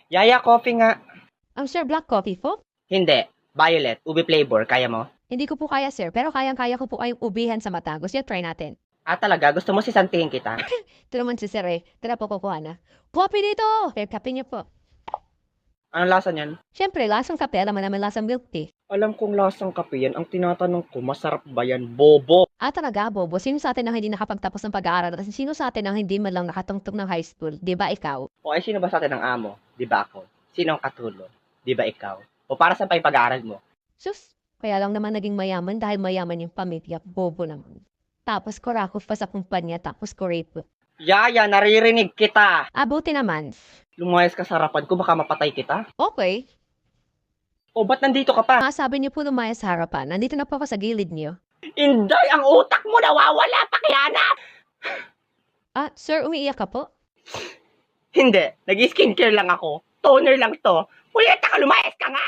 Yaya, coffee nga. Sir, black coffee po? Hindi. Violet, ube flavor. Kaya mo? Hindi ko po kaya, sir, pero kayang-kaya ko po kayong ubihan sa mata. Gusto niyo try natin? Ah, talaga? Gusto mo sisantihin kita? Ito naman si sir eh. Tara po, kukuha na. Coffee dito! Fair kape niyo po. Anong lasa niyan? Siyempre, lasang kape, alam mo naman lasang milk tea. Alam kong lasang kape yan. Ang tinatanong ko, masarap ba yan? Bobo! Talaga, Bobo, sino sa atin ang hindi nakapagtapos ng pag-aaral at sino sa atin ang hindi man lang nakatungtong ng high school? Di ba ikaw? O ay, sino ba sa atin ang amo? Di ba ako? Sino ang katulong? Di ba ikaw? O para saan pa yung pag-aaral mo? Sus, kaya lang naman naging mayaman dahil mayaman yung pamilya. Bobo naman. Tapos kurakot pa sa kumpanya, tapos rape. Yaya, naririnig kita! Buti naman. Lumayas ka sa harapan ko, baka mapatay kita. Okay. O, ba't nandito ka pa? Sabi niyo po lumayas sa harapan. Nandito na po ako sa gilid niyo. Inday, ang utak mo nawawala, pakihanap! Sir, umiiyak ka po? Hindi, nag-skincare lang ako. Toner lang to. Puyeta ka, lumayas ka nga!